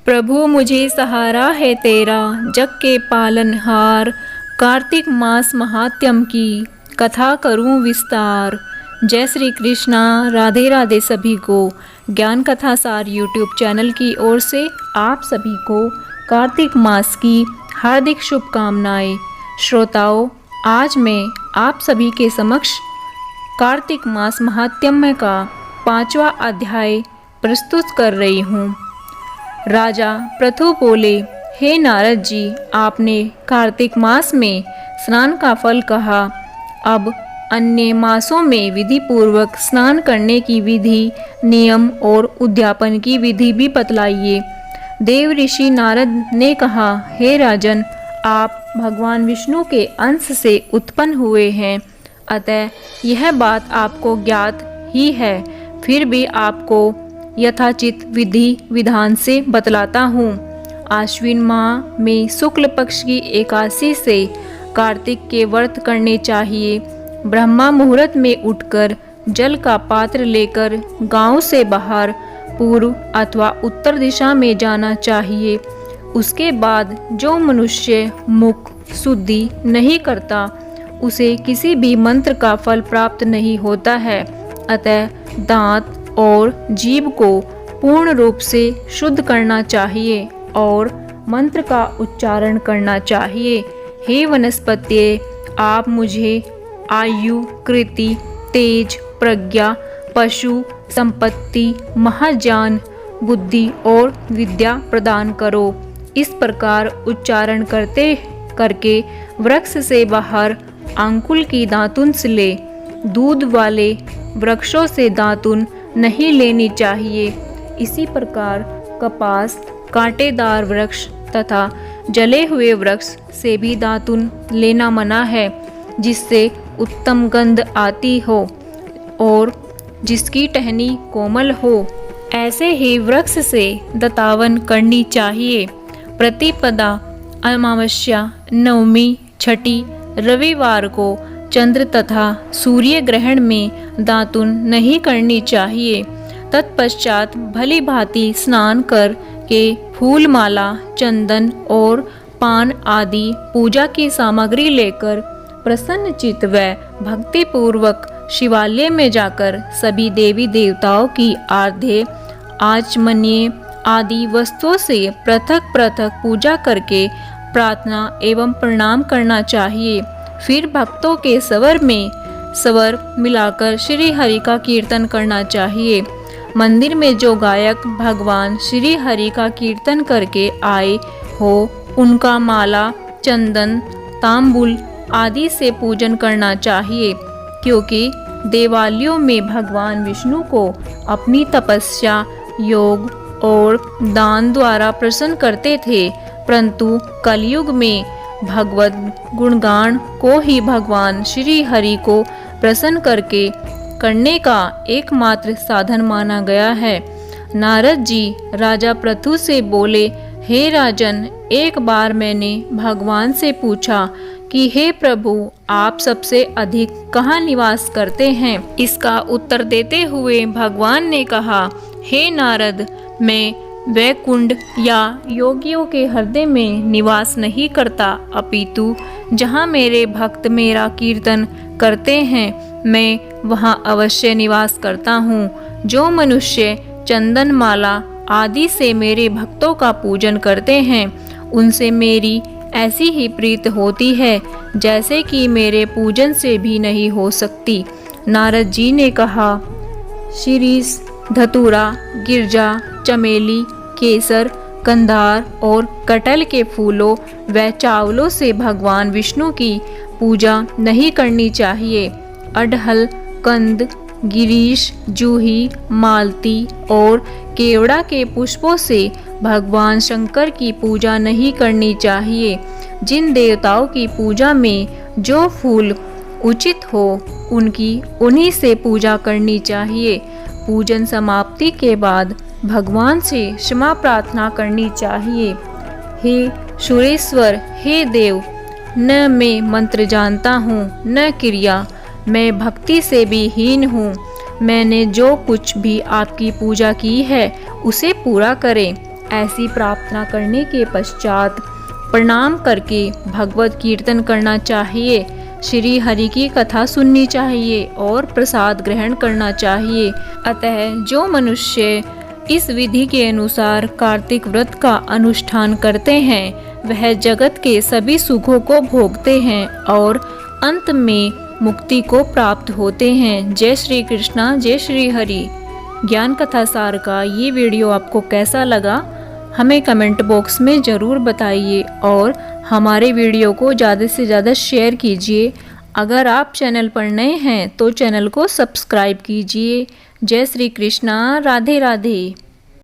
प्रभु मुझे सहारा है तेरा, जग के पालनहार। कार्तिक मास महात्म्य की कथा करूं विस्तार। जय श्री कृष्णा, राधे राधे सभी को। ज्ञान कथा सार यूट्यूब चैनल की ओर से आप सभी को कार्तिक मास की हार्दिक शुभकामनाएं। श्रोताओं, आज मैं आप सभी के समक्ष कार्तिक मास महात्म्य का 5वां अध्याय प्रस्तुत कर रही हूँ। राजा पृथु बोले, हे नारद जी, आपने कार्तिक मास में स्नान का फल कहा, अब अन्य मासों में विधि पूर्वक स्नान करने की विधि, नियम और उद्यापन की विधि भी बतलाइए। देव ऋषि नारद ने कहा, हे राजन, आप भगवान विष्णु के अंश से उत्पन्न हुए हैं, अतः यह बात आपको ज्ञात ही है। फिर भी आपको यथाचित विधि विधान से बतलाता हूँ। आश्विन माह में शुक्ल पक्ष की एकादशी से कार्तिक के व्रत करने चाहिए। ब्रह्मा मुहूर्त में उठकर जल का पात्र लेकर गांव से बाहर पूर्व अथवा उत्तर दिशा में जाना चाहिए। उसके बाद जो मनुष्य मुख शुद्धि नहीं करता, उसे किसी भी मंत्र का फल प्राप्त नहीं होता है। अतः दांत और जीभ को पूर्ण रूप से शुद्ध करना चाहिए और मंत्र का उच्चारण करना चाहिए। हे वनस्पतिये, आप मुझे आयु, कृति, तेज, प्रज्ञा, पशु, संपत्ति, महाज्ञान, बुद्धि और विद्या प्रदान करो। इस प्रकार उच्चारण करके वृक्ष से बाहर अंकुल की दातुन से ले। दूध वाले वृक्षों से दातुन नहीं लेनी चाहिए। इसी प्रकार कपास, कांटेदार वृक्ष तथा जले हुए वृक्ष से भी दातुन लेना मना है, जिससे उत्तम गंध आती हो और जिसकी टहनी कोमल हो। ऐसे ही वृक्ष से दतावन करनी चाहिए। प्रतिपदा, अमावस्या, नवमी, छठी, रविवार को चंद्र तथा सूर्य ग्रहण में दातुन नहीं करनी चाहिए। तत्पश्चात भली भांति स्नान कर के फूल माला, चंदन और पान आदि पूजा की सामग्री लेकर प्रसन्न चित्त व भक्ति पूर्वक शिवालय में जाकर सभी देवी देवताओं की आराध्य, आचमनीय आदि वस्तुओं से पृथक पृथक पूजा करके प्रार्थना एवं प्रणाम करना चाहिए। फिर भक्तों के स्वर मिलाकर श्री हरि का कीर्तन करना चाहिए। मंदिर में जो गायक भगवान श्री हरि का कीर्तन करके आए हो, उनका माला, चंदन, तांबुल आदि से पूजन करना चाहिए, क्योंकि देवालयों में भगवान विष्णु को अपनी तपस्या, योग और दान द्वारा प्रसन्न करते थे। परंतु कलयुग में भगवत गुणगान को ही भगवान श्री हरि को प्रसन्न करने का एकमात्र साधन माना गया है। नारद जी राजा पृथु से बोले, हे राजन, एक बार मैंने भगवान से पूछा कि हे प्रभु, आप सबसे अधिक कहाँ निवास करते हैं? इसका उत्तर देते हुए भगवान ने कहा, हे नारद, मैं वैकुंठ या योगियों के हृदय में निवास नहीं करता, अपितु जहाँ मेरे भक्त मेरा कीर्तन करते हैं, मैं वहाँ अवश्य निवास करता हूँ। जो मनुष्य चंदन माला आदि से मेरे भक्तों का पूजन करते हैं, उनसे मेरी ऐसी ही प्रीत होती है जैसे कि मेरे पूजन से भी नहीं हो सकती। नारद जी ने कहा, शिरीष, धतूरा, गिरजा, चमेली, केसर, कंधार और कटहल के फूलों व चावलों से भगवान विष्णु की पूजा नहीं करनी चाहिए। अड़हल, कंद, गिरीश, जूही, मालती और केवड़ा के पुष्पों से भगवान शंकर की पूजा नहीं करनी चाहिए। जिन देवताओं की पूजा में जो फूल उचित हो, उन्हीं से पूजा करनी चाहिए। पूजन समाप्ति के बाद भगवान से क्षमा प्रार्थना करनी चाहिए। हे सुरेश्वर, हे देव, न मैं मंत्र जानता हूँ, न क्रिया, मैं भक्ति से भी हीन हूँ। मैंने जो कुछ भी आपकी पूजा की है, उसे पूरा करें। ऐसी प्रार्थना करने के पश्चात प्रणाम करके भगवत कीर्तन करना चाहिए, श्री हरि की कथा सुननी चाहिए और प्रसाद ग्रहण करना चाहिए। अतः जो मनुष्य इस विधि के अनुसार कार्तिक व्रत का अनुष्ठान करते हैं वह जगत के सभी सुखों को भोगते हैं और अंत में मुक्ति को प्राप्त होते हैं। जय श्री कृष्णा, जय श्री हरि। ज्ञान कथा सार का ये वीडियो आपको कैसा लगा हमें कमेंट बॉक्स में ज़रूर बताइए और हमारे वीडियो को ज़्यादा से ज़्यादा शेयर कीजिए। अगर आप चैनल पर नए हैं तो चैनल को सब्सक्राइब कीजिए। जय श्री कृष्णा, राधे राधे।